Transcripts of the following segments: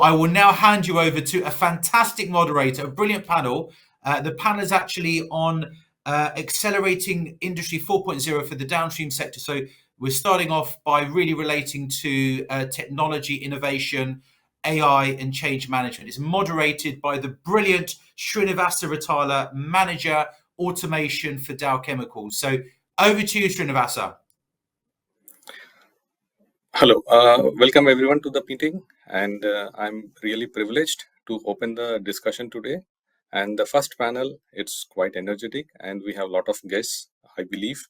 I will now hand you over to a fantastic moderator, a brilliant panel. The panel is actually on accelerating Industry 4.0 for the downstream sector. So we're starting off by really relating to technology, innovation, AI and change management. It's moderated by the brilliant Srinivasa Ratala, Manager, Automation for Dow Chemicals. So over to you, Srinivasa. Hello, welcome everyone to the meeting, and I'm really privileged to open the discussion today. And the first panel, it's quite energetic, and we have a lot of guests, I believe,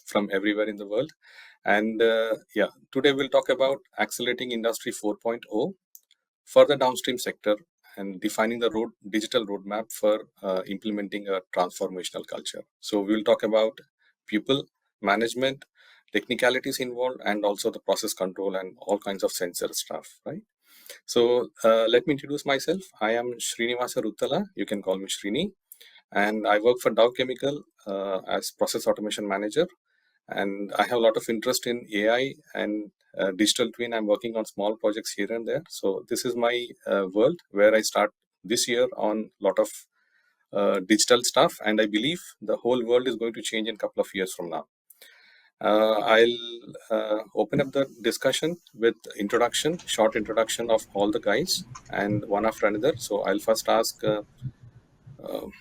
from everywhere in the world. And today we'll talk about accelerating Industry 4.0 for the downstream sector and defining the digital roadmap for implementing a transformational culture. So we'll talk about people, management, technicalities involved, and also the process control and all kinds of sensor stuff, right? So let me introduce myself. I am Srinivasa Ruttala. You can call me Srini. And I work for Dow Chemical as process automation manager. And I have a lot of interest in AI and digital twin. I'm working on small projects here and there. So this is my world where I start this year on a lot of digital stuff. And I believe the whole world is going to change in a couple of years from now. I'll open up the discussion with short introduction of all the guys and one after another. So I'll first ask, I'll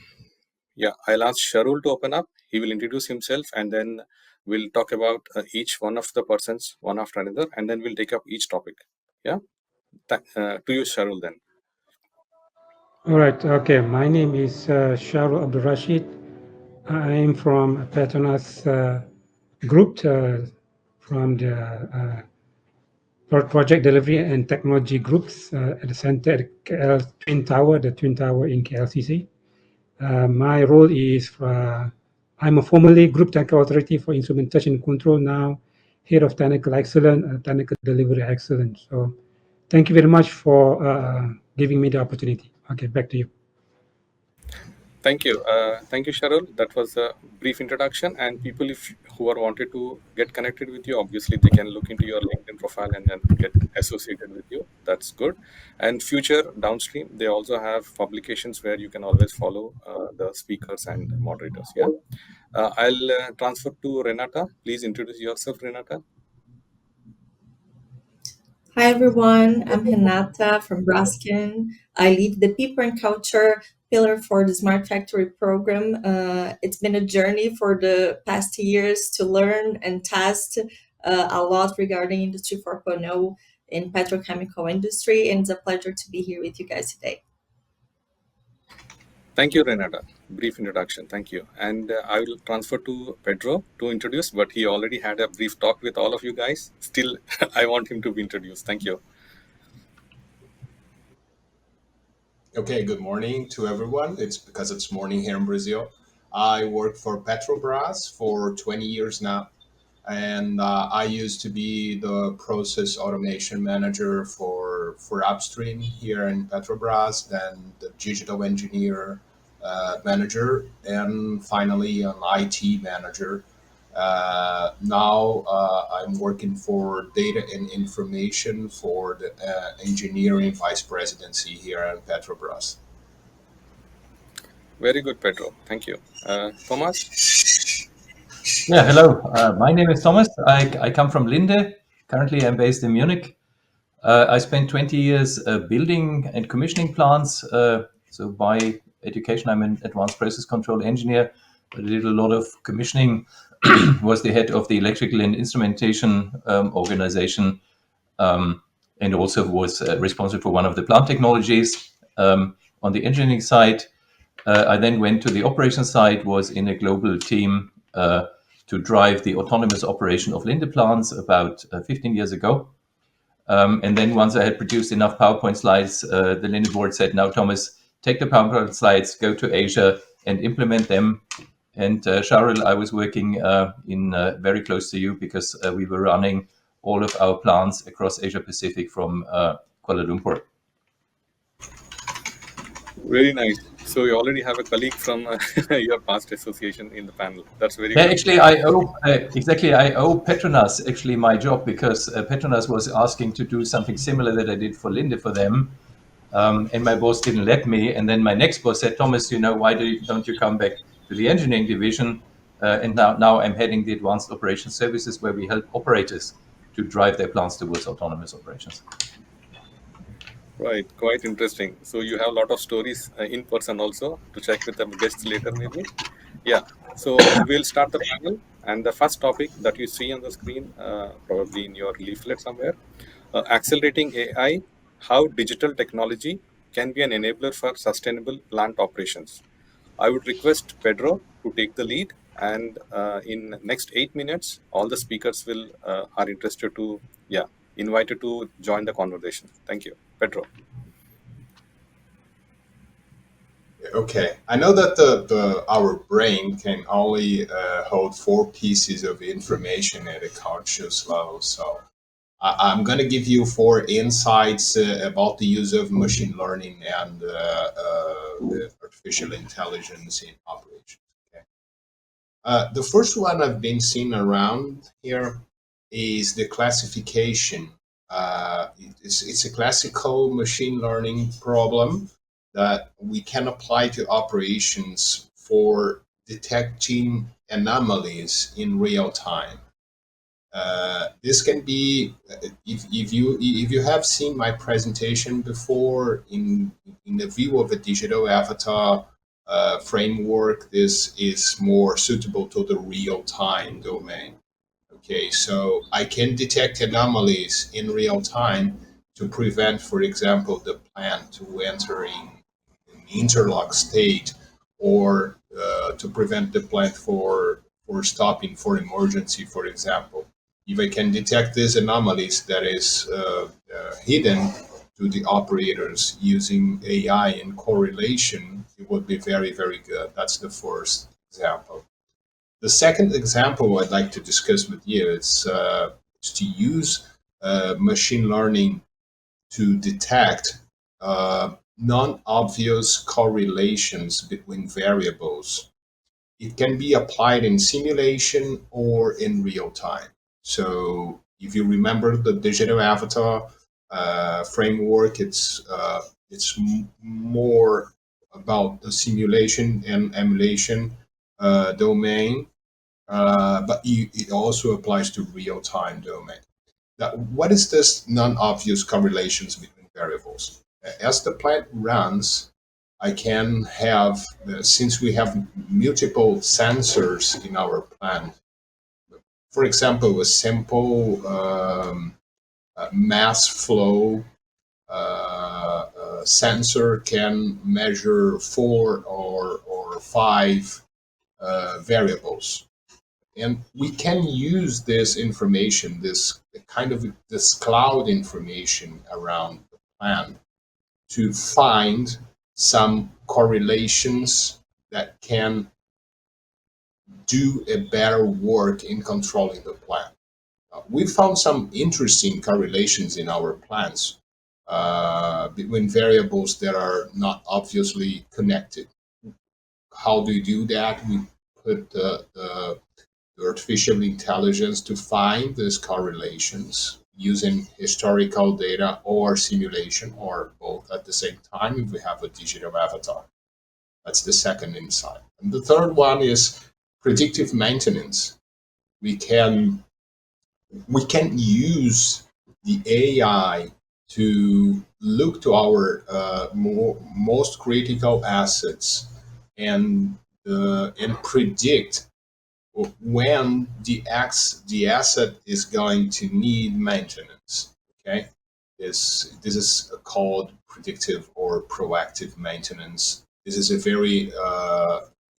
ask Sharul to open up. He will introduce himself, and then we'll talk about each one of the persons one after another, and then we'll take up each topic. Yeah, to you, Sharul, then. All right. Okay. My name is Sharul A-Rashid. I am from Petronas group from the project delivery and technology groups at the center at the Twin Tower in KLCC. My role is I'm a formerly Group Technical Authority for Instrumentation and Control, now Head of Technical Excellence and Technical Delivery Excellence. So thank you very much for giving me the opportunity. Okay, back to you. Thank you. Thank you, Sharul. That was a brief introduction. And people who are wanted to get connected with you, obviously they can look into your LinkedIn profile and then get associated with you. That's good. And future downstream, they also have publications where you can always follow the speakers and moderators. Yeah. I'll transfer to Renata. Please introduce yourself, Renata. Hi everyone, I'm Renata from Braskem. I lead the People and Culture pillar for the Smart Factory program. It's been a journey for the past years to learn and test a lot regarding Industry 4.0 in petrochemical industry, and it's a pleasure to be here with you guys today. Thank you, Renata. Brief introduction. Thank you. And I will transfer to Pedro to introduce, but he already had a brief talk with all of you guys. Still, I want him to be introduced. Thank you. Okay, good morning to everyone. It's because it's morning here in Brazil. I work for Petrobras for 20 years now, and I used to be the process automation manager for upstream here in Petrobras, then the digital engineer manager, and finally an IT manager. Now I'm working for data and information for the engineering vice presidency here in Petrobras. Very good, Pedro. Thank you. Thomas? Yeah, hello. My name is Thomas. I come from Linde. Currently, I'm based in Munich. I spent 20 years building and commissioning plants. So by education, I'm an advanced process control engineer. I did a lot of commissioning, was the head of the electrical and instrumentation organization, and also was responsible for one of the plant technologies. On the engineering side, I then went to the operations side, was in a global team to drive the autonomous operation of Linde plants about 15 years ago. And then once I had produced enough PowerPoint slides, the Linde board said, now, Thomas, take the PowerPoint slides, go to Asia and implement them. And Sharul, I was working very close to you because we were running all of our plants across Asia Pacific from Kuala Lumpur. Very nice. So you already have a colleague from your past association in the panel. That's very good. Actually, I owe Petronas actually my job because Petronas was asking to do something similar that I did for Linde for them. And my boss didn't let me. And then my next boss said, Thomas, why don't you come back to the engineering division? And now I'm heading the advanced operation services, where we help operators to drive their plants towards autonomous operations. Right, quite interesting. So you have a lot of stories in person also to check with the guests later, maybe. Yeah. So we'll start the panel, and the first topic that you see on the screen, probably in your leaflet somewhere, accelerating AI: how digital technology can be an enabler for sustainable plant operations. I would request Pedro to take the lead, and in next 8 minutes, all the speakers will are interested to invited to join the conversation. Thank you, Pedro. Okay, I know that our brain can only hold 4 pieces of information at a conscious level. So I'm going to give you 4 insights about the use of machine learning and artificial intelligence in operations. Okay. The first one I've been seeing around here is the classification. It's a classical machine learning problem that we can apply to operations for detecting anomalies in real time. This can be if you have seen my presentation before in the view of a digital avatar framework. This is more suitable to the real time domain. Okay, so I can detect anomalies in real time to prevent, for example, the plant to entering an interlock state, or to prevent the plant for stopping for emergency, for example. If I can detect these anomalies that is hidden to the operators using AI and correlation, it would be very, very good. That's the first example. The second example I'd like to discuss with you is to use machine learning to detect non-obvious correlations between variables. It can be applied in simulation or in real time. So if you remember the digital avatar framework, it's more about the simulation and emulation domain, but it also applies to real-time domain. Now, what is this non-obvious correlations between variables? As the plant runs, I can have, since we have multiple sensors in our plant, for example, a simple mass flow sensor can measure 4 or 5 variables. And we can use this information, this cloud information around the plant, to find some correlations that can do a better work in controlling the plant. We found some interesting correlations in our plants between variables that are not obviously connected. How do you do that? We put the artificial intelligence to find these correlations using historical data or simulation, or both at the same time if we have a digital avatar. That's the second insight. And the third one is predictive maintenance. We can use the AI to look to our most critical assets and predict when the asset is going to need maintenance. Okay, this is called predictive or proactive maintenance. This is a very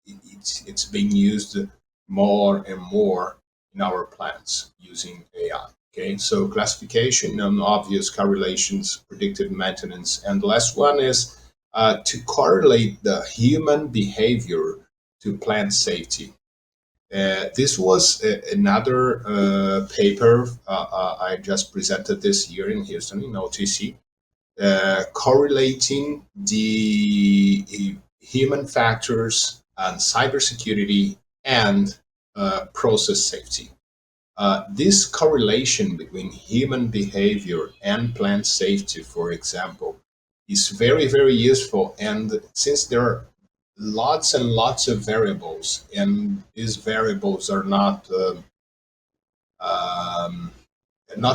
it's being used more and more in our plants using AI. Okay, so classification and obvious correlations, predictive maintenance, and the last one is to correlate the human behavior to plant safety. This was another paper I just presented this year in Houston in OTC, correlating the human factors and cybersecurity and process safety. This correlation between human behavior and plant safety, for example, is very, very useful. And since there are lots and lots of variables, and these variables are not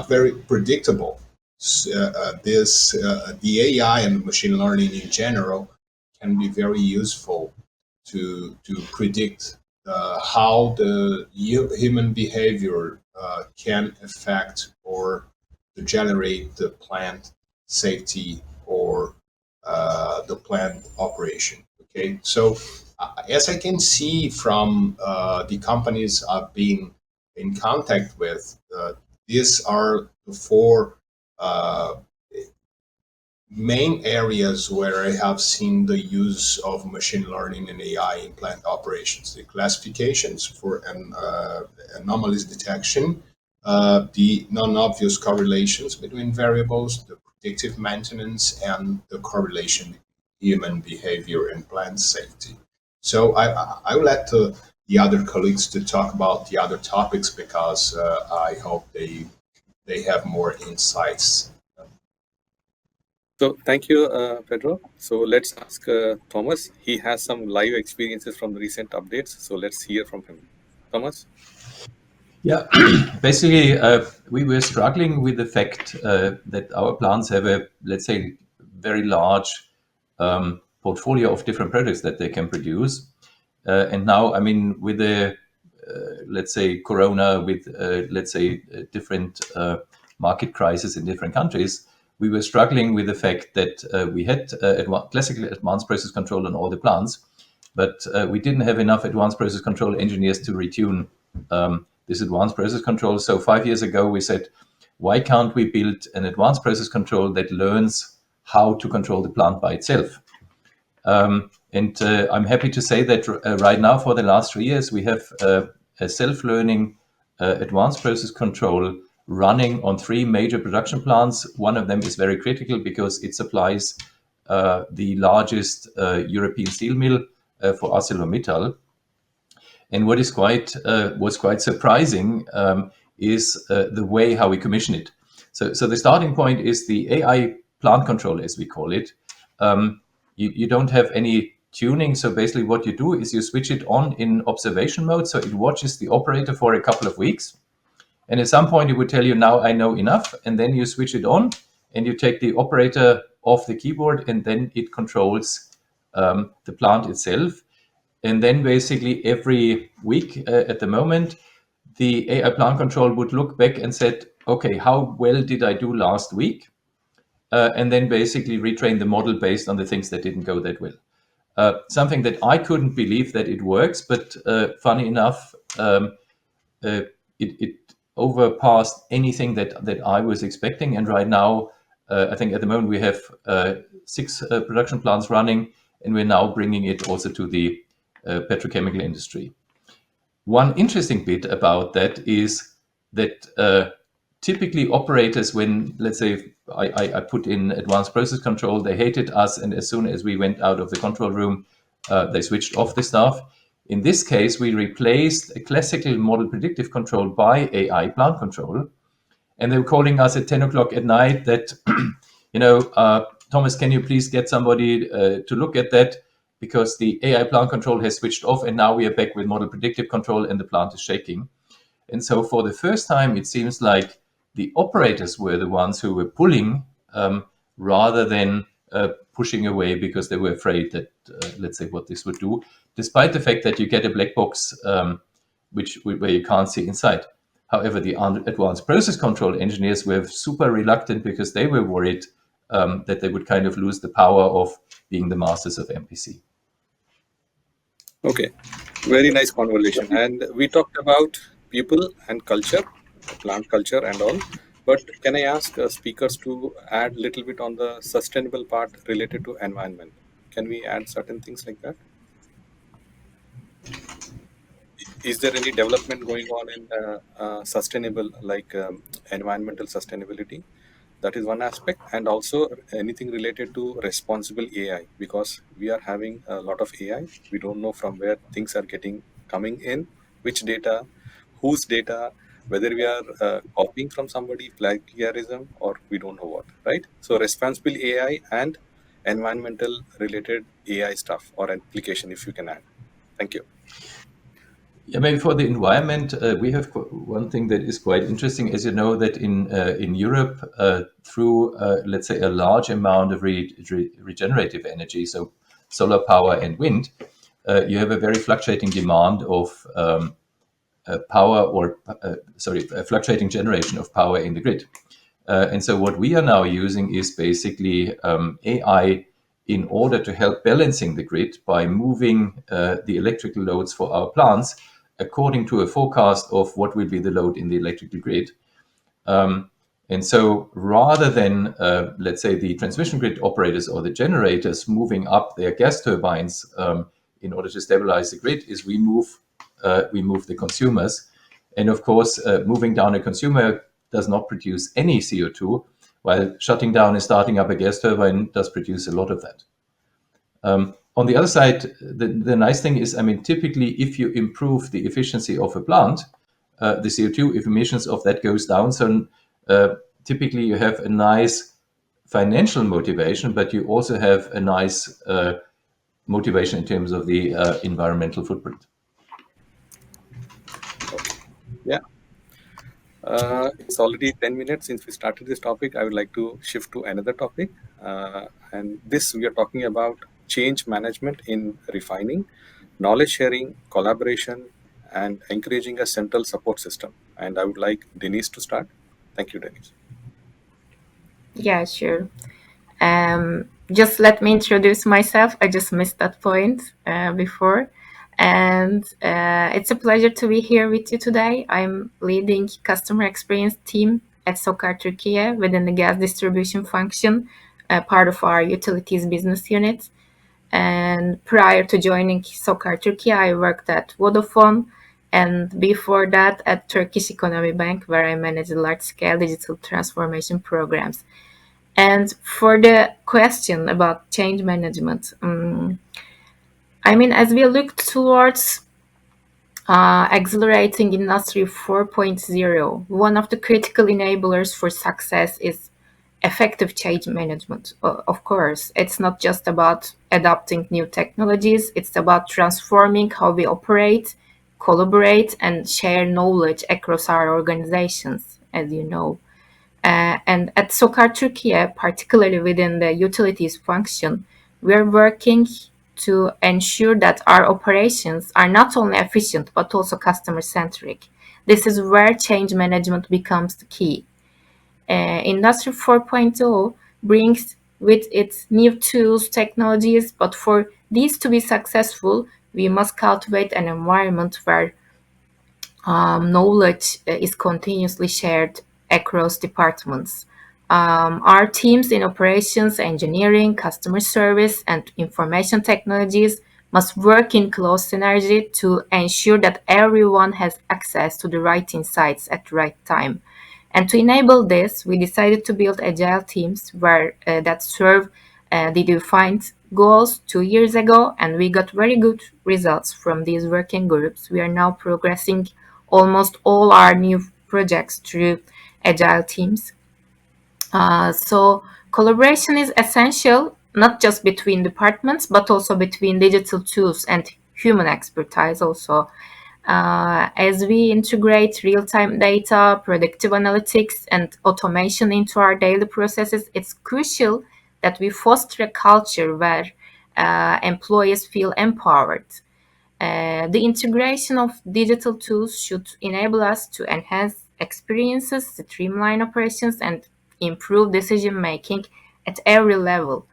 very predictable, the AI and machine learning in general can be very useful to predict how the human behavior can affect or to generate the plant safety or the plant operation. Okay, so as I can see from the companies I've been in contact with, these are the four uh, main areas where I have seen the use of machine learning and AI in plant operations: the classifications for anomalies detection, the non-obvious correlations between variables, the predictive maintenance, and the correlation between human behavior and plant safety. So I will let the other colleagues to talk about the other topics because I hope they have more insights. So thank you, Pedro. So let's ask Thomas. He has some live experiences from the recent updates. So let's hear from him. Thomas? Yeah, basically, we were struggling with the fact that our plants have a, let's say, very large portfolio of different products that they can produce. And now, I mean, with the, let's say, Corona, with, let's say, different market crisis in different countries, we were struggling with the fact that we had classical advanced process control on all the plants, but we didn't have enough advanced process control engineers to retune this advanced process control. So 5 years ago, we said, why can't we build an advanced process control that learns how to control the plant by itself? And I'm happy to say that right now, for the last 3 years, we have a self-learning advanced process control running on 3 major production plants. One of them is very critical because it supplies the largest European steel mill for ArcelorMittal. And what is was quite surprising is the way how we commission it. So the starting point is the AI plant control, as we call it. You don't have any tuning. So basically what you do is you switch it on in observation mode. So it watches the operator for a couple of weeks. And at some point it would tell you, now I know enough. And then you switch it on and you take the operator off the keyboard, and then it controls the plant itself. And then basically every week at the moment, the AI plant control would look back and said, okay, how well did I do last week? And then basically retrain the model based on the things that didn't go that well. Something that I couldn't believe that it works, but funny enough, it overpassed anything that I was expecting. And right now, I think at the moment we have 6 production plants running, and we're now bringing it also to the petrochemical industry. One interesting bit about that is that typically operators, when, let's say, I put in advanced process control, they hated us, and as soon as we went out of the control room, they switched off the stuff. In this case, we replaced a classical model predictive control by AI plant control, and they were calling us at 10 o'clock at night that, Thomas, can you please get somebody to look at that? Because the AI plant control has switched off, and now we are back with model predictive control, and the plant is shaking. And so for the first time, it seems like the operators were the ones who were pulling rather than pushing away because they were afraid that, let's say, what this would do, despite the fact that you get a black box where you can't see inside. However, the advanced process control engineers were super reluctant because they were worried that they would kind of lose the power of being the masters of MPC. Okay, very nice conversation. And we talked about people and culture, plant culture and all. But can I ask speakers to add a little bit on the sustainable part related to environment? Can we add certain things like that? Is there any development going on in sustainable, like environmental sustainability? That is one aspect. And also anything related to responsible AI, because we are having a lot of AI. We don't know from where things are coming in, which data, whose data, whether we are copying from somebody, plagiarism, or we don't know what, right? So responsible AI and environmental related AI stuff or application, if you can add. Thank you. Yeah, maybe for the environment, we have one thing that is quite interesting. As you know, that in Europe, through let's say a large amount of regenerative energy, so solar power and wind, you have a very fluctuating demand of power, or a fluctuating generation of power in the grid. And so what we are now using is basically AI in order to help balancing the grid by moving the electrical loads for our plants according to a forecast of what will be the load in the electrical grid. And so rather than, let's say, the transmission grid operators or the generators moving up their gas turbines in order to stabilize the grid, is we move the consumers. And of course, moving down a consumer does not produce any CO2, while shutting down and starting up a gas turbine does produce a lot of that. On the other side, the nice thing is, I mean, typically, if you improve the efficiency of a plant, the CO2 emissions of that goes down. So typically, you have a nice financial motivation, but you also have a nice motivation in terms of the environmental footprint. Yeah. It's already 10 minutes since we started this topic. I would like to shift to another topic. And this, we are talking about change management in refining, knowledge sharing, collaboration, and encouraging a central support system. And I would like Denise to start. Thank you, Denise. Yeah, sure. Just let me introduce myself. I just missed that point before. And it's a pleasure to be here with you today. I'm leading customer experience team at SOCAR Turkey within the gas distribution function, part of our utilities business unit. And prior to joining SOCAR Turkey, I worked at Vodafone, and before that at Turkish Economy Bank, where I managed large-scale digital transformation programs. And for the question about change management, I mean, as we look towards accelerating Industry 4.0, one of the critical enablers for success is effective change management. Of course, it's not just about adopting new technologies, it's about transforming how we operate, collaborate, and share knowledge across our organizations, as you know. And at SOCAR Turkey, particularly within the utilities function, we're working to ensure that our operations are not only efficient but also customer-centric. This is where change management becomes the key. Industry 4.0 brings with its new tools, technologies, but for these to be successful, we must cultivate an environment where knowledge is continuously shared across departments. Our teams in operations, engineering, customer service, and information technologies must work in close synergy to ensure that everyone has access to the right insights at the right time. And to enable this, we decided to build agile teams that serve the defined goals 2 years ago, and we got very good results from these working groups. We are now progressing almost all our new projects through agile teams. So collaboration is essential, not just between departments, but also between digital tools and human expertise also. As we integrate real-time data, predictive analytics, and automation into our daily processes, it's crucial that we foster a culture where employees feel empowered. The integration of digital tools should enable us to enhance experiences, streamline operations, and improve decision-making at every level.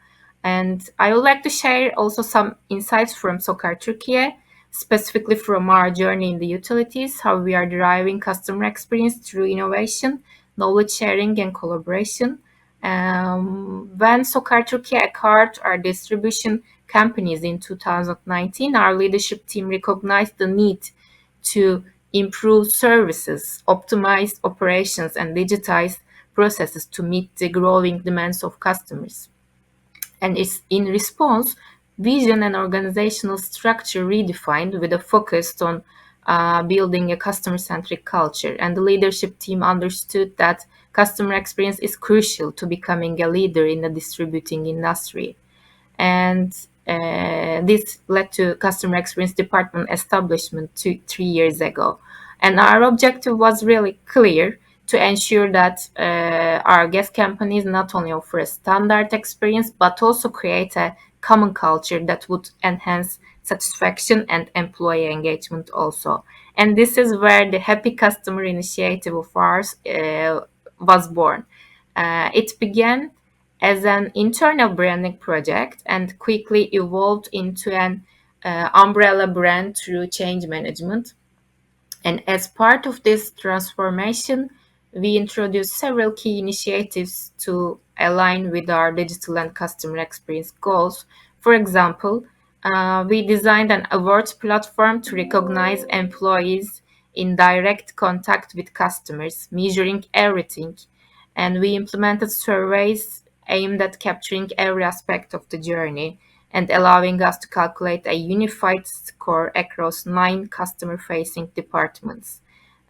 And I would like to share also some insights from SOCAR Turkey, specifically from our journey in the utilities, how we are driving customer experience through innovation, knowledge sharing, and collaboration. When SOCAR Turkey acquired our distribution companies in 2019, our leadership team recognized the need to improve services, optimize operations, and digitize processes to meet the growing demands of customers. And it's in response, vision and organizational structure redefined with a focus on building a customer-centric culture. And the leadership team understood that customer experience is crucial to becoming a leader in the distributing industry. and this led to customer experience department establishment 3 years ago. And our objective was really clear: to ensure that our guest companies not only offer a standard experience, but also create a common culture that would enhance satisfaction and employee engagement also. And this is where the Happy Customer initiative of ours was born. It began as an internal branding project and quickly evolved into an umbrella brand through change management. And as part of this transformation, we introduced several key initiatives to align with our digital and customer experience goals. For example, we designed an awards platform to recognize employees in direct contact with customers, measuring everything. And we implemented surveys aimed at capturing every aspect of the journey and allowing us to calculate a unified score across 9 customer-facing departments.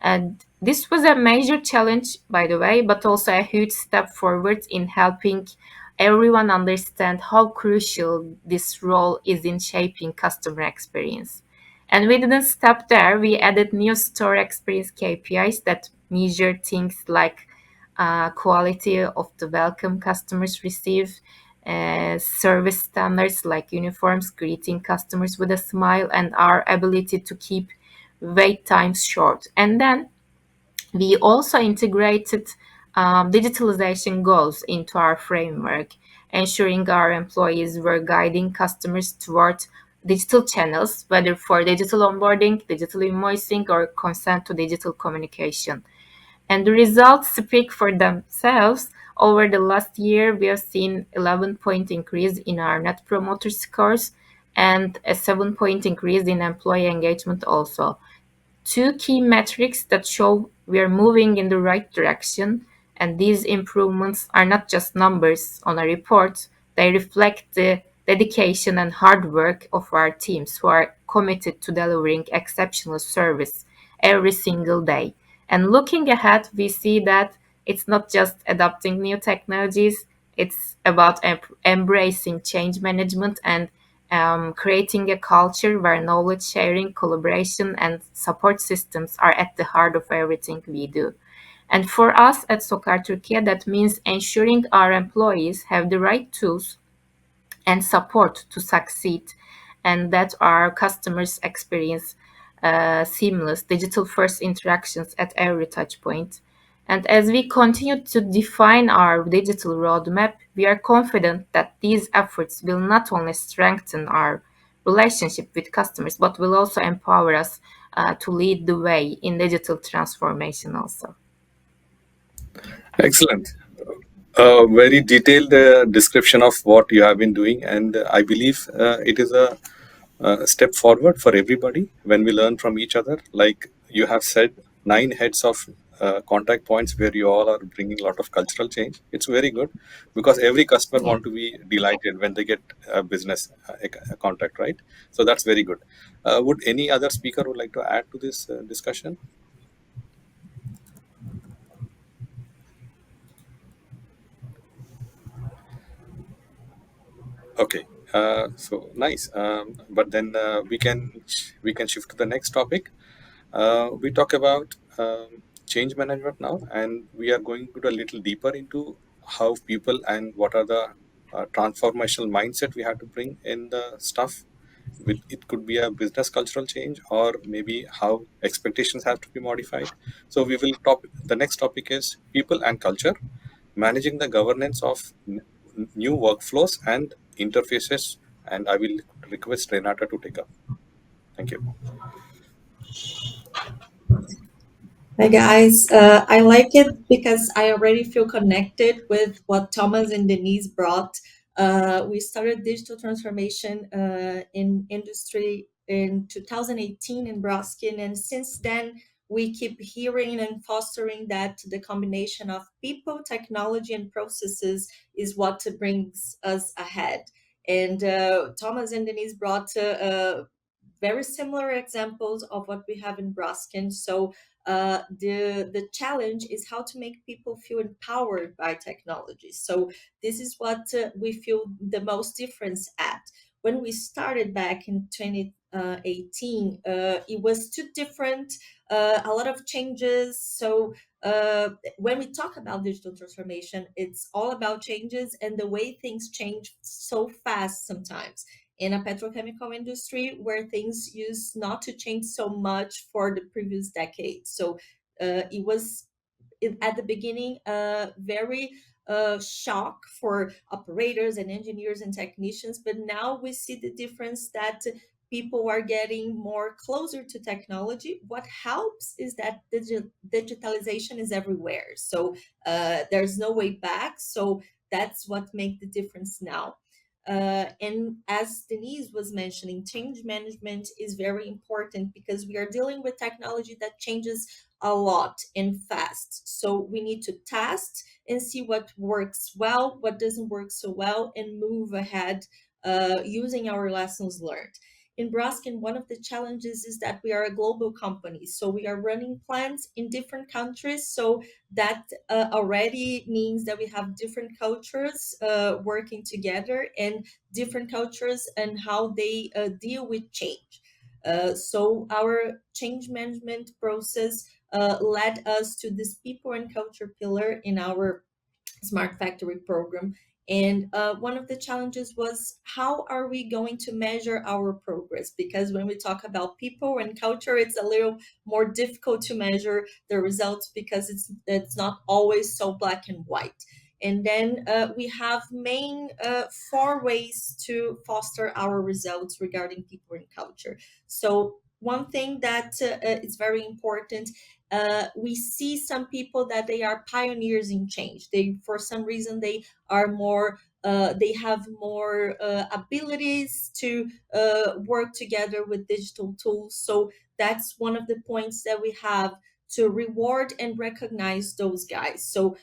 And this was a major challenge, by the way, but also a huge step forward in helping everyone understand how crucial this role is in shaping customer experience. And we didn't stop there. We added new store experience KPIs that measure things like quality of the welcome customers receive, service standards like uniforms, greeting customers with a smile, and our ability to keep wait times short. And then we also integrated digitalization goals into our framework, ensuring our employees were guiding customers toward digital channels, whether for digital onboarding, digital invoicing, or consent to digital communication. And the results speak for themselves. Over the last year, we have seen 11-point increase in our net promoter scores and a 7-point increase in employee engagement also. Two key metrics that show we are moving in the right direction, and these improvements are not just numbers on a report, they reflect the dedication and hard work of our teams who are committed to delivering exceptional service every single day. And looking ahead, we see that it's not just adopting new technologies, it's about embracing change management and creating a culture where knowledge sharing, collaboration, and support systems are at the heart of everything we do. And for us at Sokar Turkey, that means ensuring our employees have the right tools and support to succeed, and that our customers experience seamless digital first interactions at every touch point. And as we continue to define our digital roadmap, we are confident that these efforts will not only strengthen our relationship with customers, but will also empower us to lead the way in digital transformation also. Excellent. A very detailed description of what you have been doing, and I believe it is a step forward for everybody when we learn from each other. Like you have said, 9 heads of contact points where you all are bringing a lot of cultural change. It's very good because every customer want to be delighted when they get a business a contact, right? So that's very good. Would any other speaker would like to add to this discussion? Okay, so nice. But then we can shift to the next topic. We talk about change management now, and we are going to go a little deeper into how people and what are the transformational mindset we have to bring in the stuff. It could be a business cultural change, or maybe how expectations have to be modified. So we will the next topic is people and culture, managing the governance of new workflows and interfaces. And I will request Renata to take up. Thank you. Hi guys, I like it because I already feel connected with what Thomas and Denise brought. We started digital transformation in industry in 2018 in Braskem, and since then we keep hearing and fostering that the combination of people, technology, and processes is what brings us ahead. And Thomas and Denise brought very similar examples of what we have in Braskem. So The challenge is how to make people feel empowered by technology. So this is what we feel the most difference at. When we started back in 2018, it was too different, a lot of changes. So when we talk about digital transformation, it's all about changes and the way things change so fast sometimes. In a petrochemical industry where things used not to change so much for the previous decade. So it was at the beginning very shock for operators and engineers and technicians, but now we see the difference that people are getting more closer to technology. What helps is that digitalization is everywhere, so there's no way back. So that's what makes the difference now. And as Denise was mentioning, change management is very important because we are dealing with technology that changes a lot and fast. So we need to test and see what works well, what doesn't work so well, and move ahead using our lessons learned. In Braskem, one of the challenges is that we are a global company. So we are running plants in different countries. So that already means that we have different cultures working together, and different cultures and how they deal with change. So our change management process led us to this people and culture pillar in our Smart Factory program. And one of the challenges was, how are we going to measure our progress? Because when we talk about people and culture, it's a little more difficult to measure the results because it's not always so black and white. And then we have main 4 ways to foster our results regarding people and culture. So one thing that is very important, we see some people that they are pioneers in change. They, for some reason, they are more, they have more abilities to work together with digital tools. So that's one of the points that we have to reward and recognize those guys. So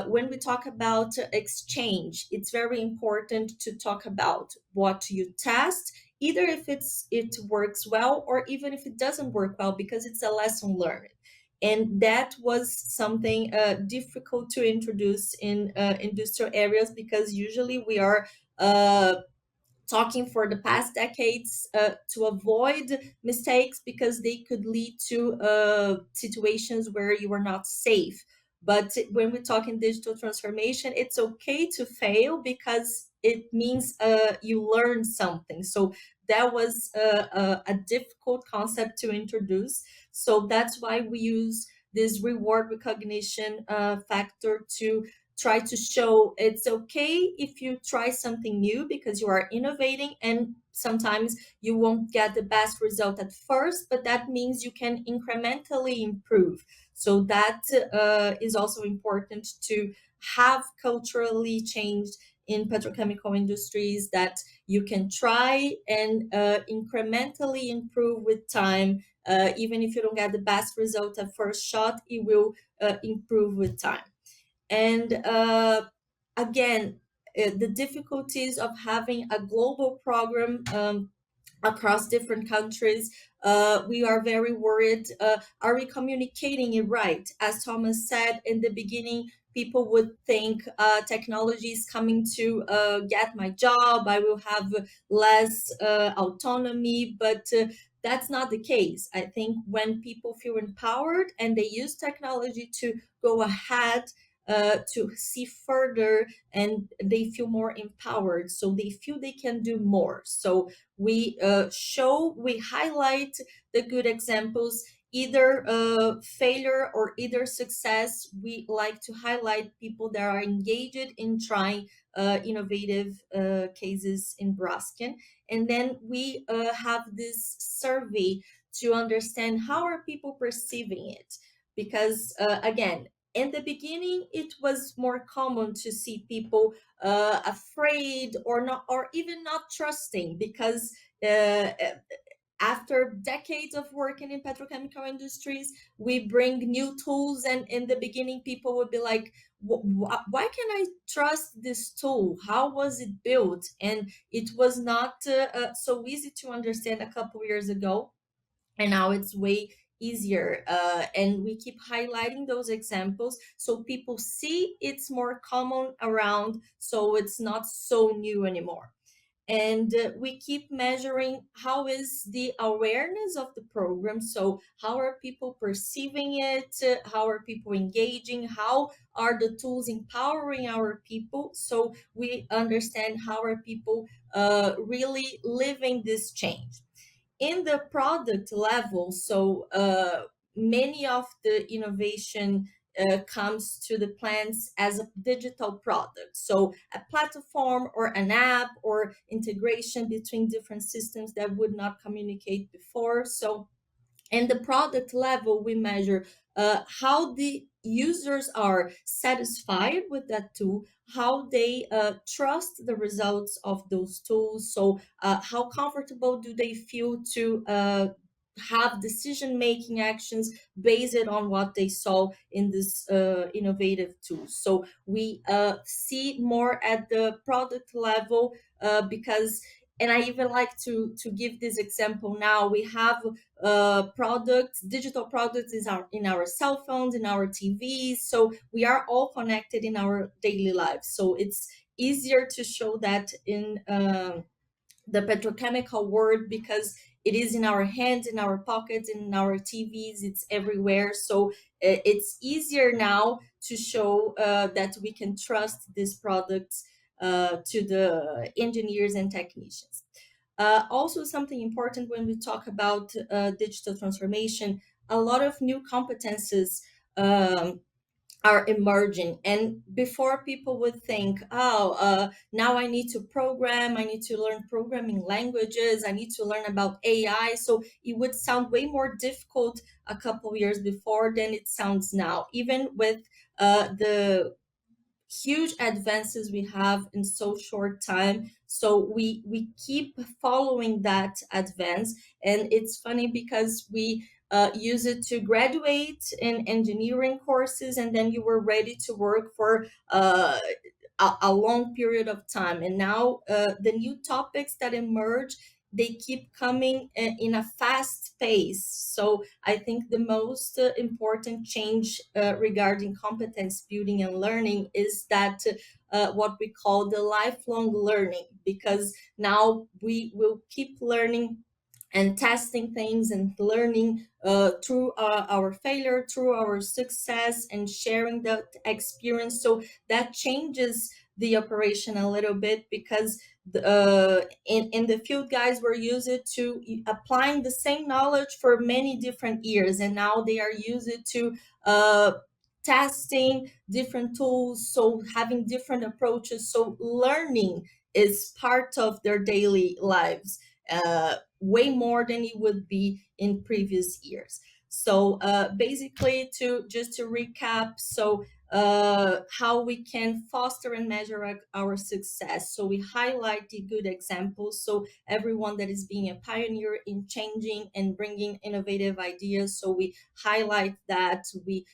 when we talk about exchange, it's very important to talk about what you test, either if it works well or even if it doesn't work well, because it's a lesson learned. And that was something difficult to introduce in industrial areas, because usually we are talking for the past decades to avoid mistakes because they could lead to situations where you are not safe. But when we talk in digital transformation, it's okay to fail because it means you learn something. So that was a difficult concept to introduce. So that's why we use this reward recognition factor to try to show it's okay if you try something new because you are innovating, and sometimes you won't get the best result at first, but that means you can incrementally improve. So that is also important to have culturally changed in petrochemical industries, that you can try and incrementally improve with time. Even if you don't get the best result at first shot, it will improve with time. And again, the difficulties of having a global program across different countries, we are very worried. Are we communicating it right? As Thomas said in the beginning, people would think technology is coming to get my job, I will have less autonomy, but that's not the case. I think when people feel empowered and they use technology to go ahead, to see further, and they feel more empowered, so they feel they can do more. So we highlight the good examples, either failure or either success. We like to highlight people that are engaged in trying innovative cases in Braskem. And then we have this survey to understand how are people perceiving it. Because again, in the beginning, it was more common to see people afraid or not, or even not trusting, because after decades of working in petrochemical industries, we bring new tools, and in the beginning, people would be like, why can I trust this tool? How was it built? And it was not so easy to understand a couple years ago. And now it's way easier, and we keep highlighting those examples so people see it's more common around, so it's not so new anymore. And we keep measuring how is the awareness of the program, so how are people perceiving it, how are people engaging, how are the tools empowering our people, so we understand how are people really living this change. In the product level, so many of the innovation comes to the plants as a digital product, so a platform or an app or integration between different systems that would not communicate before. So and the product level, we measure how the users are satisfied with that tool, how they trust the results of those tools, so how comfortable do they feel to have decision making actions based on what they saw in this innovative tool. So we see more at the product level, because, and I even like to give this example now. We have products, digital products in our cell phones, in our TVs. So we are all connected in our daily lives. So it's easier to show that in the petrochemical world, because it is in our hands, in our pockets, in our TVs, it's everywhere. So it's easier now to show that we can trust these products to the engineers and technicians. Also, something important when we talk about digital transformation, a lot of new competences are emerging. And before, people would think, oh, now I need to program, I need to learn programming languages, I need to learn about AI. So it would sound way more difficult a couple years before than it sounds now, even with the huge advances we have in so short time. So we keep following that advance. And it's funny because we use it to graduate in engineering courses, and then you were ready to work for a long period of time. And now the new topics that emerge, they keep coming in a fast pace. So I think the most important change regarding competence building and learning is that what we call the lifelong learning, because now we will keep learning and testing things and learning through our failure, through our success, and sharing that experience. So that changes the operation a little bit, because in the field, guys were used to applying the same knowledge for many different years, and now they are used to testing different tools, so having different approaches. So learning is part of their daily lives, way more than it would be in previous years. So basically, to recap, so how we can foster and measure our success. So we highlight the good examples, so everyone that is being a pioneer in changing and bringing innovative ideas. So we highlight that. We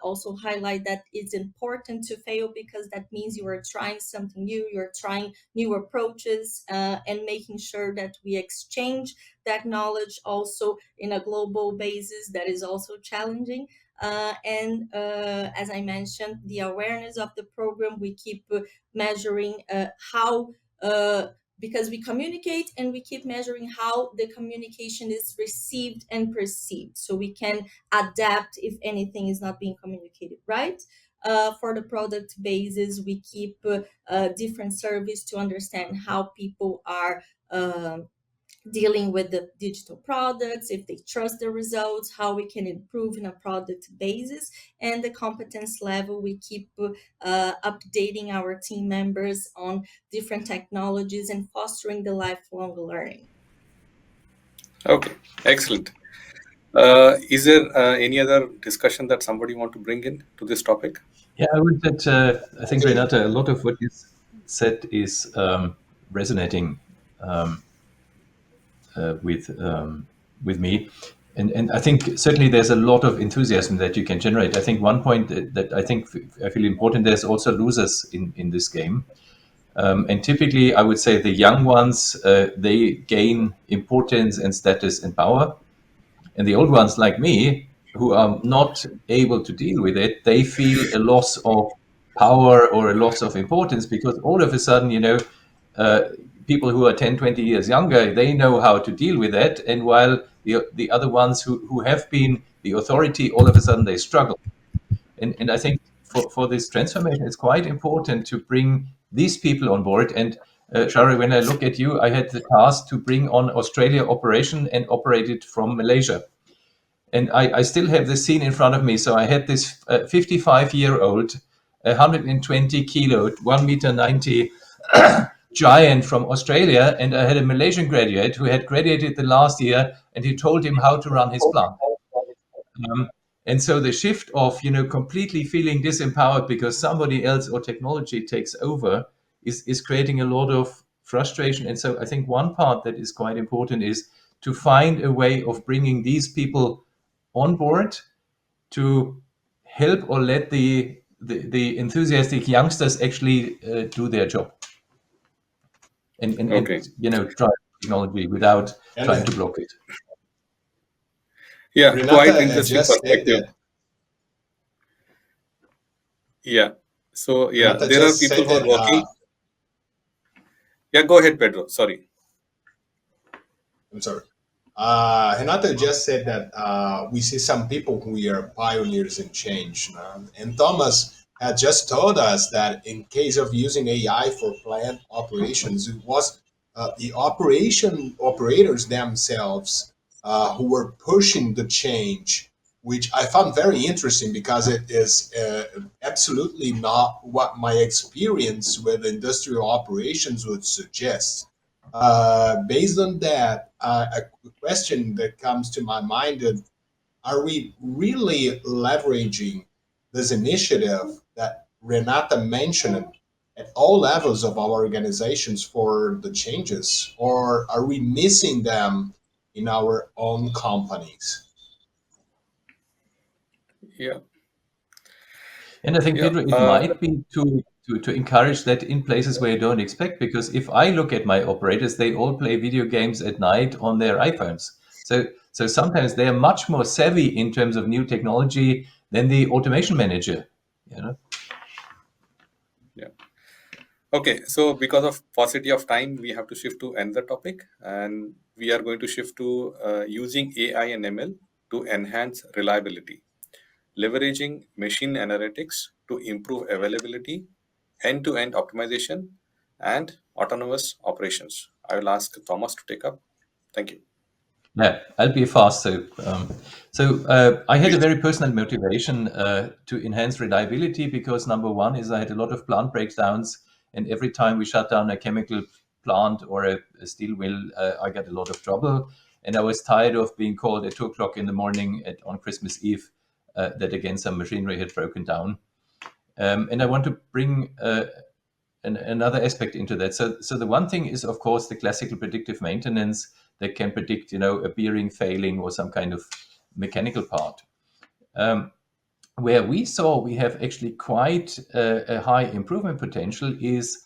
also highlight that it's important to fail, because that means you are trying something new, you're trying new approaches, and making sure that we exchange that knowledge also in a global basis that is also challenging. And as I mentioned, the awareness of the program, we keep measuring how, because we communicate, and we keep measuring how the communication is received and perceived, so we can adapt if anything is not being communicated right. For the product basis, we keep different surveys to understand how people are dealing with the digital products, if they trust the results, how we can improve in a product basis. And the competence level, we keep updating our team members on different technologies and fostering the lifelong learning. Okay, excellent. Is there any other discussion that somebody want to bring in to this topic? Yeah, I would that I think, Renata, a lot of what you said is resonating with me, and I think certainly there's a lot of enthusiasm that you can generate. I think one point that I feel important, there's also losers in this game, and typically I would say the young ones, they gain importance and status and power, And the old ones like me, who are not able to deal with it, they feel a loss of power or a loss of importance, because all of a sudden, people who are 10, 20 years younger, they know how to deal with that. And while the other ones who have been the authority, all of a sudden they struggle. And I think for this transformation, it's quite important to bring these people on board. And Sharul, when I look at you, I had the task to bring on Australia operation and operate it from Malaysia. And I still have the scene in front of me. So I had this 55-year-old, 120 kilo, 1 meter 90 giant from Australia. And I had a Malaysian graduate who had graduated the last year, and he told him how to run his plant. And so the shift of, completely feeling disempowered because somebody else or technology takes over is creating a lot of frustration. And so I think one part that is quite important is to find a way of bringing these people on board to help or let the enthusiastic youngsters actually do their job and drive technology without trying to block it. Yeah, Renata quite interesting just said perspective. that. Yeah. So Renata there are just people said who are that, working. Yeah, go ahead, Pedro. Sorry. I'm sorry. Renata just said that we see some people who are pioneers in change. And Thomas had just told us that in case of using AI for plant operations, it was the operators themselves who were pushing the change, which I found very interesting because it is absolutely not what my experience with industrial operations would suggest. Based on that, a question that comes to my mind is, are we really leveraging this initiative that Renata mentioned at all levels of our organizations for the changes, or are we missing them in our own companies? Yeah. And I think, Pedro, it might be to encourage that in places where you don't expect, because if I look at my operators, they all play video games at night on their iPhones. So sometimes they are much more savvy in terms of new technology than the automation manager. Yeah. Okay, so because of paucity of time, we have to shift to another topic, and we are going to shift to using AI and ML to enhance reliability, leveraging machine analytics to improve availability, end-to-end optimization, and autonomous operations. I will ask Thomas to take up. Thank you. Yeah, I'll be fast. So I had a very personal motivation to enhance reliability, because number one is I had a lot of plant breakdowns, and every time we shut down a chemical plant or a steel mill, I got a lot of trouble. And I was tired of being called at 2 o'clock in the morning on Christmas Eve that again some machinery had broken down. And I want to bring another aspect into that. So the one thing is, of course, the classical predictive maintenance that can predict, a bearing failing or some kind of mechanical part. Where we have actually quite a high improvement potential is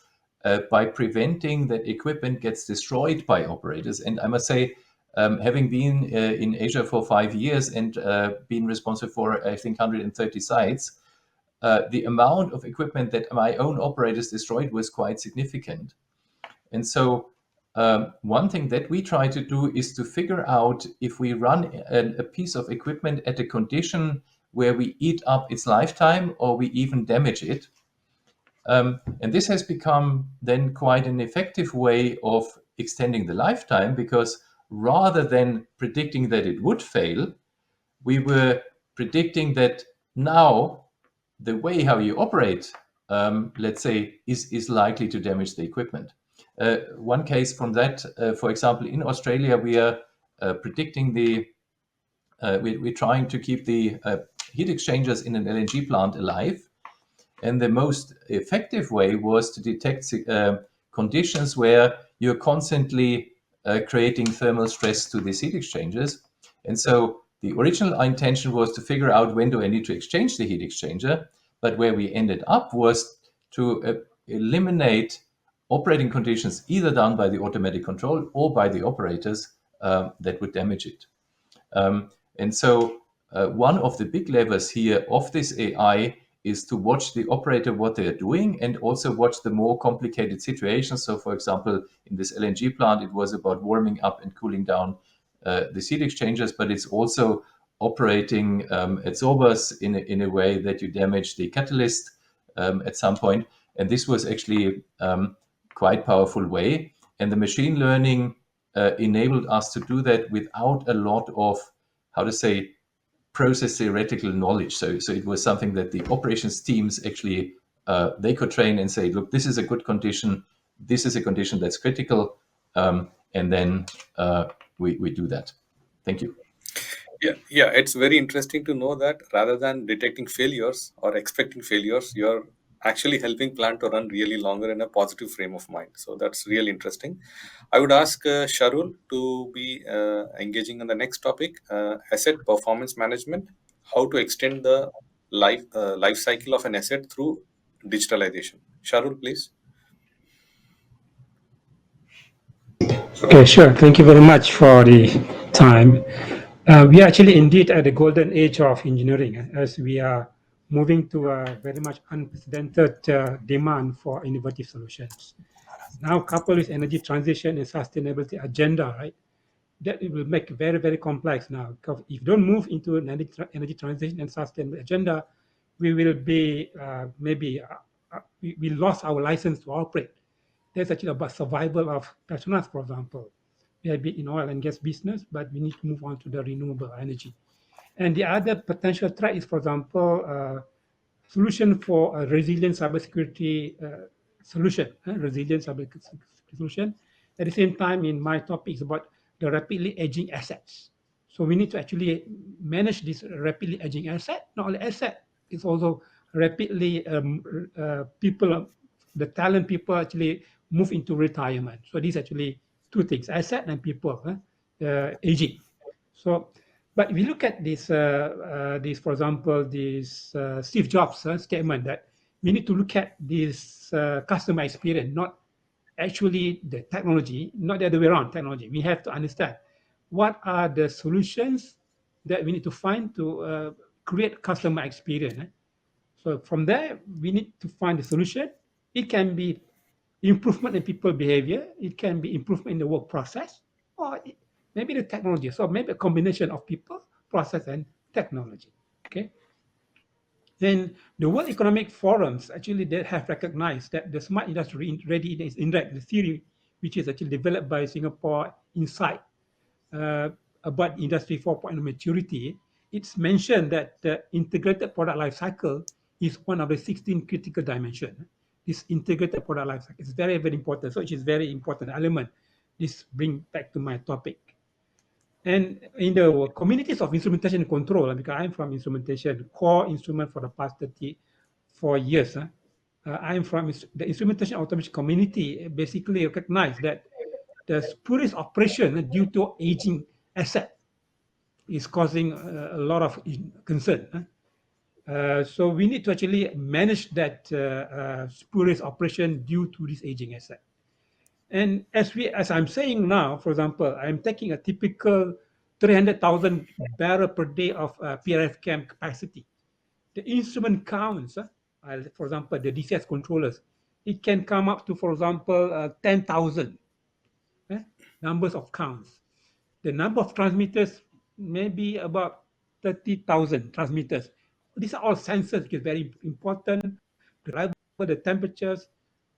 by preventing that equipment gets destroyed by operators. And I must say, having been in Asia for 5 years and been responsible for, I think, 130 sites, the amount of equipment that my own operators destroyed was quite significant. And so one thing that we try to do is to figure out if we run a piece of equipment at a condition where we eat up its lifetime or we even damage it. And this has become then quite an effective way of extending the lifetime, because rather than predicting that it would fail, we were predicting that now the way how you operate, let's say, is likely to damage the equipment. One case from that, for example, in Australia, we are predicting we're trying to keep the heat exchangers in an LNG plant alive. And the most effective way was to detect conditions where you're constantly creating thermal stress to these heat exchangers. And so the original intention was to figure out when do I need to exchange the heat exchanger. But where we ended up was to eliminate operating conditions either done by the automatic control or by the operators that would damage it. And so one of the big levers here of this AI is to watch the operator what they are doing and also watch the more complicated situations. So, for example, in this LNG plant, it was about warming up and cooling down the heat exchangers, but it's also operating adsorbers in a way that you damage the catalyst at some point. And this was actually quite powerful way. And the machine learning enabled us to do that without a lot of, how to say, process theoretical knowledge. So it was something that the operations teams actually they could train and say, look, this is a good condition, this is a condition that's critical, and then we do that. Thank you. Yeah, it's very interesting to know that rather than detecting failures or expecting failures, you're actually helping plant to run really longer in a positive frame of mind. So that's really interesting. I would ask Sharul to be engaging on the next topic, asset performance management, how to extend the life cycle of an asset through digitalization. Sharul, please. Okay, sure. Thank you very much for the time. We are actually indeed at the golden age of engineering as we are moving to a very much unprecedented demand for innovative solutions. Now, coupled with energy transition and sustainability agenda, right, that it will make very, very complex now. Because if you don't move into an energy transition and sustainable agenda, we will be we lost our license to operate. That's actually about survival of Petronas, for example. We have been in oil and gas business, but we need to move on to the renewable energy. And the other potential threat is, for example, solution for a resilient cybersecurity resilient cybersecurity solution. At the same time, in my topic is about the rapidly aging assets. So we need to actually manage this rapidly aging asset. Not only asset, it's also rapidly people, the talent people actually move into retirement. So these actually two things: asset and people aging. So, but if we look at this, for example, this Steve Jobs statement that we need to look at this customer experience, not actually the technology, not the other way around. Technology. We have to understand what are the solutions that we need to find to create customer experience. So from there, we need to find the solution. It can be improvement in people behavior. It can be improvement in the work process, or maybe the technology. So maybe a combination of people, process, and technology. Okay. Then the World Economic Forums actually they have recognized that the smart industry readiness index, the theory which is actually developed by Singapore Insight about industry 4.0 maturity, it's mentioned that the integrated product life cycle is one of the 16 critical dimensions. This integrated product life cycle is very, very important. So it is very important element. This brings back to my topic. And in the communities of instrumentation and control, because I'm from instrumentation, core instrument for the past 34 years, I'm from the instrumentation automation community, basically recognize that the spurious operation due to aging asset is causing a lot of concern. So we need to actually manage that spurious operation due to this aging asset. And as I'm saying now, for example, I'm taking a typical 300,000 barrel per day of PRFCAM capacity. The instrument counts, for example, the DCS controllers, it can come up to, for example, 10,000 numbers of counts. The number of transmitters maybe about 30,000 transmitters. These are all sensors, which is very important. The temperatures,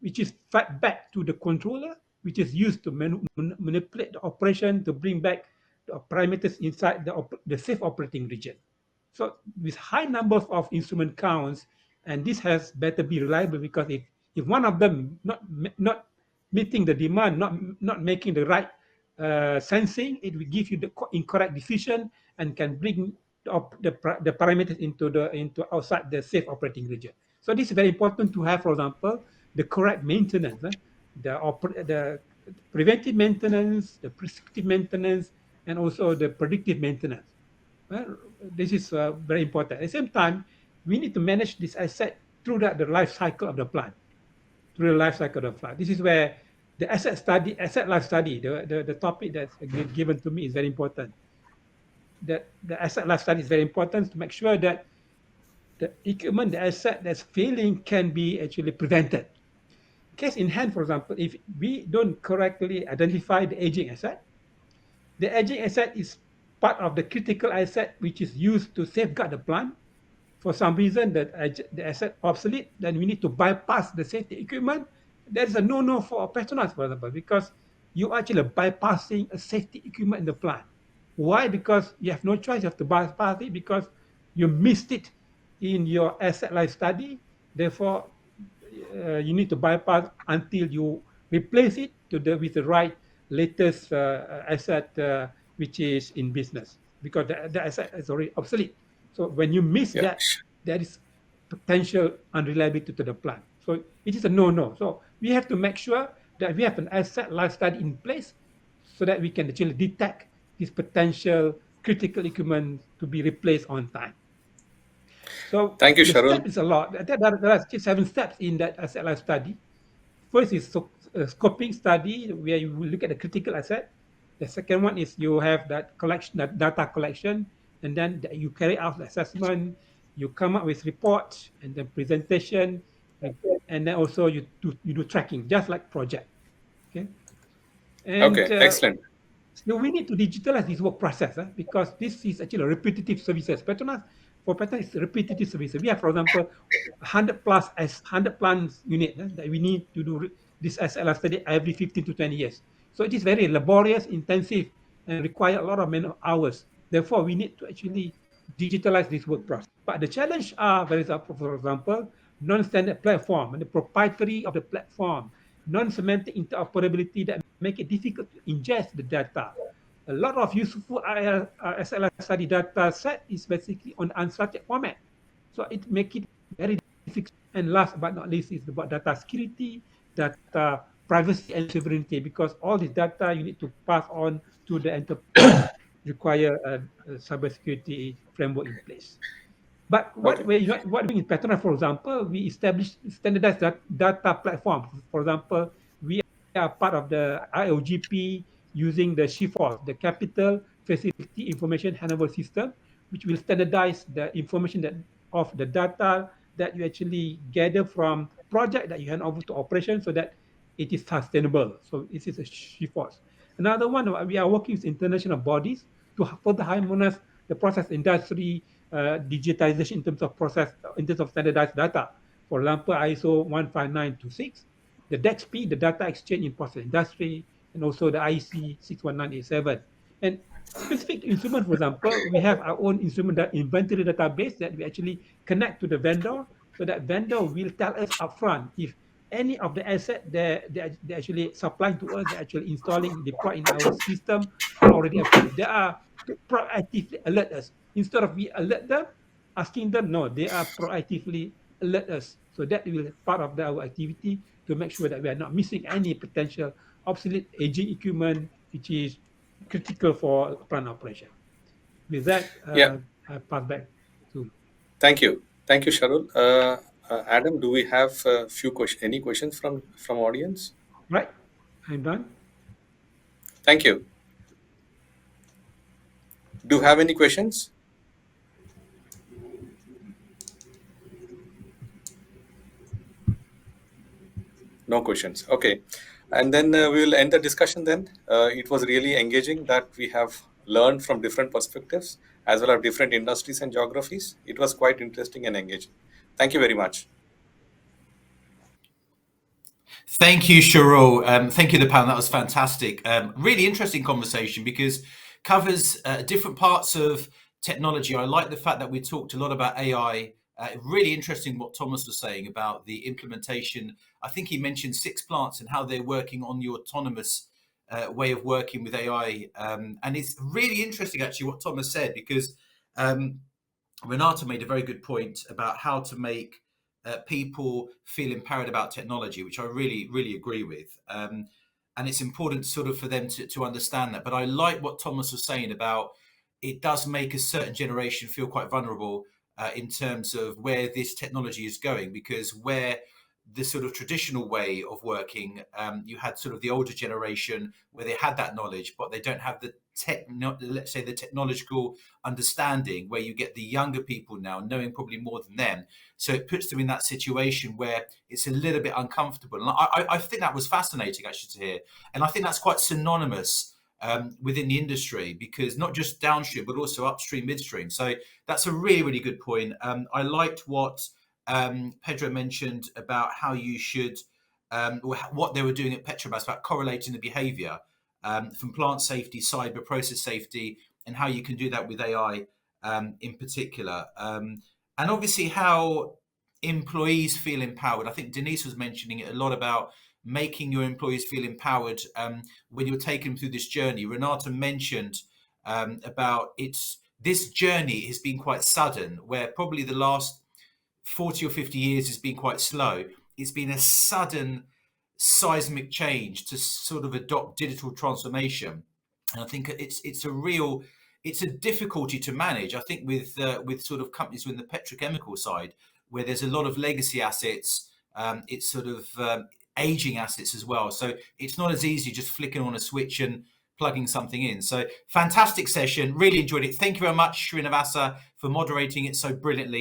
which is fed back to the controller, which is used to manipulate the operation to bring back the parameters inside the safe operating region. So with high numbers of instrument counts, and this has better be reliable because if one of them not meeting the demand, not making the right sensing, it will give you the incorrect decision and can bring the parameters into outside the safe operating region. So this is very important to have, for example, the correct maintenance, the preventive maintenance, the prescriptive maintenance, and also the predictive maintenance. This is very important. At the same time, we need to manage this asset through the life cycle of the plant. Through the life cycle of the plant. This is where the asset life study, the topic that's given to me is very important. that the asset life study is very important to make sure that the equipment, the asset that's failing can be actually prevented. Case in hand, for example, if we don't correctly identify the aging asset, the aging asset is part of the critical asset which is used to safeguard the plant. For some reason that the asset obsolete, then we need to bypass the safety equipment. That is a no-no for Petronas, for example, because you are actually bypassing a safety equipment in the plant. Why? Because you have no choice. You have to bypass it because you missed it in your asset life study. Therefore, you need to bypass until you replace it with the right latest asset which is in business, because the asset is already obsolete. So when you miss Yeah. that, there is potential unreliability to the plant. So it is a no-no. So we have to make sure that we have an asset life study in place so that we can actually detect this potential critical equipment to be replaced on time. So Thank you, the Sharul. step is a lot. There are 7 steps in that asset life study. First is scoping study, where you will look at the critical asset. The second one is you have that collection, that data collection, and then you carry out the assessment, you come up with reports, and then presentation, and then also you do tracking, just like project. Okay, and Okay, excellent. so we need to digitalize this work process because this is actually a repetitive services. For Petronas, it's repetitive services. We have, for example, 100 plus as 100 plants unit that we need to do this SLR study every 15 to 20 years. So it is very laborious, intensive, and require a lot of man hours. Therefore, we need to actually digitalize this work process. But the challenge are, for example, non-standard platform and the proprietary of the platform, non-semantic interoperability that make it difficult to ingest the data. A lot of useful SLR study data set is basically on unstructured format. So it make it very difficult. And last but not least is about data security, data privacy and sovereignty, because all this data you need to pass on to the enterprise require a cybersecurity framework in place. But Okay. what we in Petronas, for example, we established standardized data platforms. For example, we are part of the IOGP using the CFOS, the Capital Facility Information Handover System, which will standardize the information of the data that you actually gather from project that you hand over to operation so that it is sustainable. So this is a CFOS. Another one, we are working with international bodies to further harmonize the process industry digitization in terms of process, in terms of standardized data. For example, ISO 15926, the DEXP, the data exchange in process industry, and also the IEC 61987. And specific to instrument, for example, we have our own instrument inventory database that we actually connect to the vendor, so that vendor will tell us upfront if any of the asset they actually supplying to us, they're actually installing, deployed in our system are already obsolete. They are to proactively alert us. Instead of we alert them, asking them, no, they are proactively alert us. So that will be part of our activity to make sure that we are not missing any potential obsolete aging equipment, which is critical for plant operation. With that, Yeah, I pass back to. thank you. Thank you, Sharul. Adam, do we have a few any questions from audience? Right, I'm done. Thank you. Do you have any questions? No questions. Okay. And then we will end the discussion then. It was really engaging that we have learned from different perspectives as well as different industries and geographies. It was quite interesting and engaging. Thank you very much. Thank you, Sharul. Thank you, the panel. That was fantastic. Really interesting conversation because covers different parts of technology. I like the fact that we talked a lot about AI. Really interesting what Thomas was saying about the implementation. I think he mentioned 6 plants and how they're working on the autonomous way of working with AI. And it's really interesting, actually, what Thomas said, because Renata made a very good point about how to make people feel empowered about technology, which I really, really agree with. And it's important sort of for them to understand that. But I like what Thomas was saying about it does make a certain generation feel quite vulnerable in terms of where this technology is going, because where the sort of traditional way of working. You had sort of the older generation where they had that knowledge, but they don't have the let's say the technological understanding, where you get the younger people now knowing probably more than them. So it puts them in that situation where it's a little bit uncomfortable. And I think that was fascinating actually to hear. And I think that's quite synonymous within the industry, because not just downstream, but also upstream, midstream. So that's a really, really good point. I liked what Pedro mentioned about how you should, what they were doing at Petrobras about correlating the behavior from plant safety, cyber, process safety, and how you can do that with AI in particular. And obviously how employees feel empowered. I think Denise was mentioning it a lot about making your employees feel empowered when you're taking them through this journey. Renata mentioned about this journey has been quite sudden, where probably the last 40 or 50 years has been quite slow. It's been a sudden seismic change to sort of adopt digital transformation. And I think it's a difficulty to manage. I think with sort of companies in the petrochemical side, where there's a lot of legacy assets, it's sort of aging assets as well. So it's not as easy just flicking on a switch and plugging something in. So fantastic session, really enjoyed it. Thank you very much, Srinivasa, for moderating it so brilliantly.